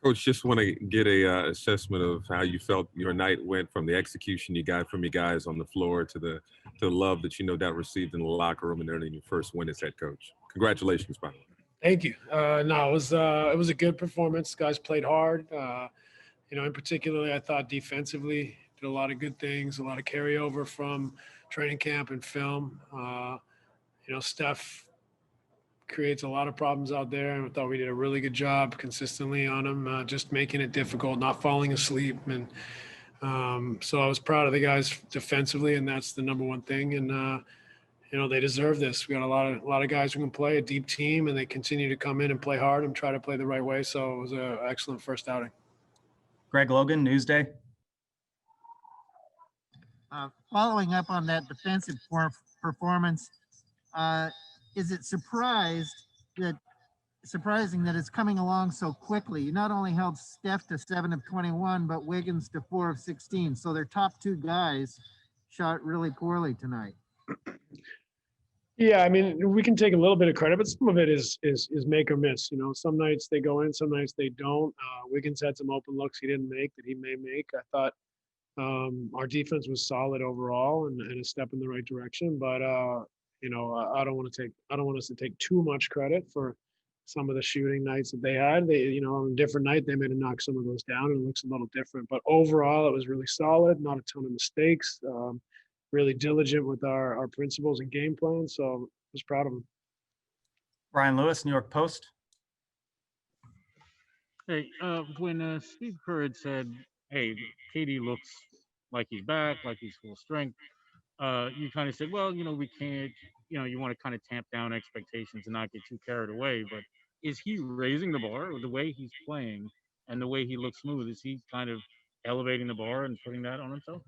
Coach, just want to get a assessment of how you felt your night went, from the execution you got from you guys on the floor to the love that you no doubt received in the locker room and earning your first win as head coach. Congratulations, by the way. Thank you. No, it was a good performance. Guys played hard. In particularly, I thought defensively did a lot of good things, a lot of carryover from training camp and film. Steph creates a lot of problems out there, and I thought we did a really good job consistently on him, just making it difficult, not falling asleep, and so I was proud of the guys defensively, and that's the number one thing. And they deserve this. We got a lot of guys who can play, a deep team, and they continue to come in and play hard and try to play the right way. So it was an excellent first outing. Greg Logan, Newsday. Following up on that defensive performance, is it surprising that it's coming along so quickly? You not only held Steph to 7 of 21, but Wiggins to 4 of 16. So their top two guys shot really poorly tonight. Yeah, I mean, we can take a little bit of credit, but some of it is make or miss. Some nights they go in, some nights they don't. Wiggins had some open looks he didn't make that he may make. I thought our defense was solid overall and a step in the right direction. But I don't want us to take too much credit for some of the shooting nights that they had. On a different night they may have knocked some of those down and it looks a little different. But overall, it was really solid. Not a ton of mistakes. Really diligent with our principles and game plan. So I was proud of him. Brian Lewis, New York Post. Hey, when Steve Kerr had said, hey, KD looks like he's back, like he's full strength, you kind of said, well, we can't, you want to kind of tamp down expectations and not get too carried away. But is he raising the bar with the way he's playing and the way he looks smooth? Is he kind of elevating the bar and putting that on himself?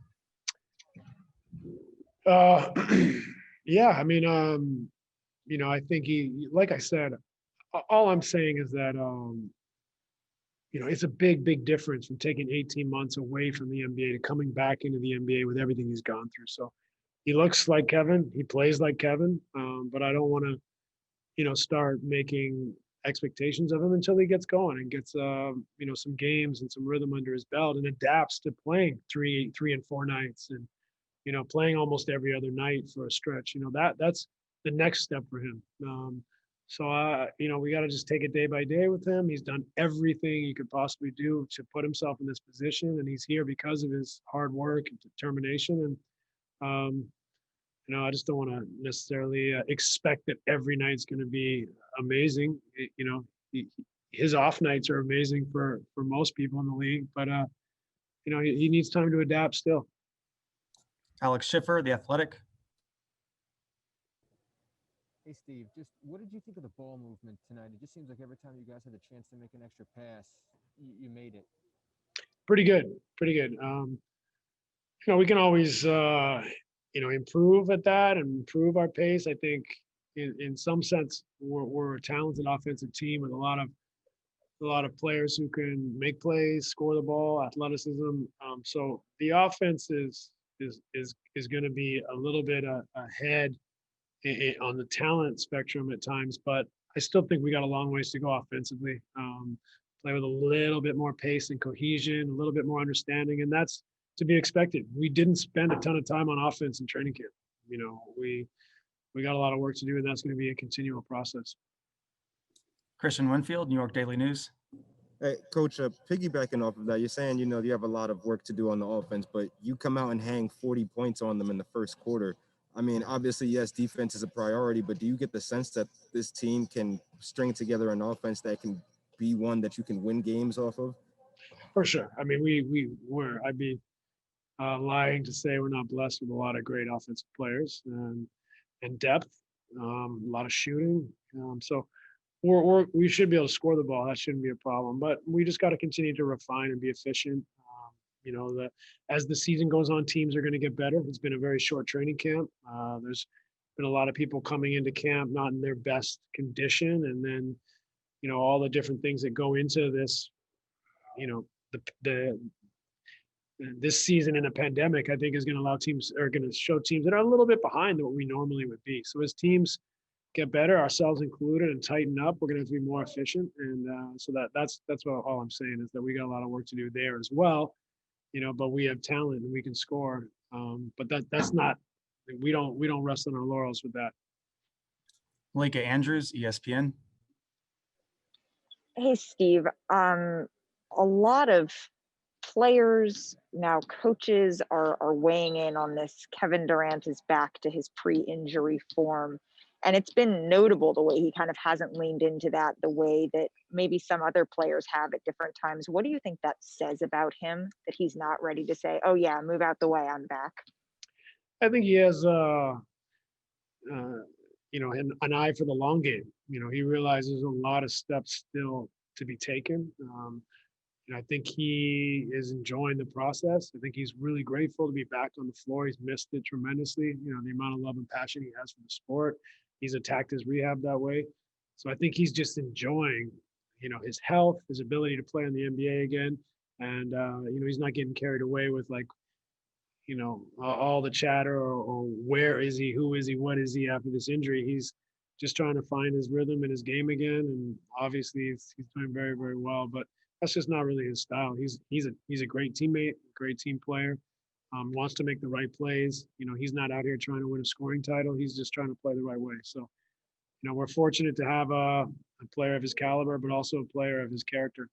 Yeah, I mean, I think like I said, all I'm saying is that, it's a big, big difference from taking 18 months away from the NBA to coming back into the NBA with everything he's gone through. So he looks like Kevin, he plays like Kevin, but I don't want to, start making expectations of him until he gets going and gets, some games and some rhythm under his belt and adapts to playing three and 4 nights and, playing almost every other night for a stretch. That's the next step for him. We got to just take it day by day with him. He's done everything he could possibly do to put himself in this position, and he's here because of his hard work and determination. And, I just don't want to necessarily expect that every night's going to be amazing. His off nights are amazing for most people in the league, but, he needs time to adapt still. Alex Schiffer, The Athletic. Hey, Steve, just what did you think of the ball movement tonight? It just seems like every time you guys had a chance to make an extra pass, you made it. Pretty good. We can always, improve at that and improve our pace. I think in some sense, we're a talented offensive team with a lot of players who can make plays, score the ball, athleticism. So the offense is going to be a little bit ahead on the talent spectrum at times, but I still think we got a long ways to go offensively. Play with a little bit more pace and cohesion, a little bit more understanding, and that's to be expected. We didn't spend a ton of time on offense in training camp. We got a lot of work to do, and that's going to be a continual process. Christian Winfield, New York Daily News. Hey, Coach, piggybacking off of that, you're saying, you have a lot of work to do on the offense, but you come out and hang 40 points on them in the first quarter. I mean, obviously, yes, defense is a priority, but do you get the sense that this team can string together an offense that can be one that you can win games off of? For sure. I mean, I'd be lying to say we're not blessed with a lot of great offensive players and depth, a lot of shooting. So we should be able to score the ball. That shouldn't be a problem. But we just got to continue to refine and be efficient. As the season goes on, teams are going to get better. It's been a very short training camp. There's been a lot of people coming into camp not in their best condition, and then all the different things that go into this. This season in a pandemic, I think, is going to show teams that are a little bit behind what we normally would be. So as teams get better, ourselves included, and tighten up. We're going to have to be more efficient. And so that's what all I'm saying is that we got a lot of work to do there as well. But we have talent and we can score. But that's not, we don't rest on our laurels with that. Malika Andrews, ESPN. Hey, Steve. A lot of players, now coaches, are weighing in on this. Kevin Durant is back to his pre-injury form. And it's been notable the way he kind of hasn't leaned into that the way that maybe some other players have at different times. What do you think that says about him, that he's not ready to say, oh yeah, move out the way, I'm back? I think he has, an eye for the long game. He realizes a lot of steps still to be taken. And I think he is enjoying the process. I think he's really grateful to be back on the floor. He's missed it tremendously. The amount of love and passion he has for the sport. He's attacked his rehab that way. So I think he's just enjoying, his health, his ability to play in the NBA again. And, he's not getting carried away with all the chatter or where is he, who is he, what is he after this injury. He's just trying to find his rhythm in his game again. And obviously he's doing very, very well, but that's just not really his style. He's a great teammate, great team player, wants to make the right plays. He's not out here trying to win a scoring title. He's just trying to play the right way. So, we're fortunate to have a player of his caliber, but also a player of his character.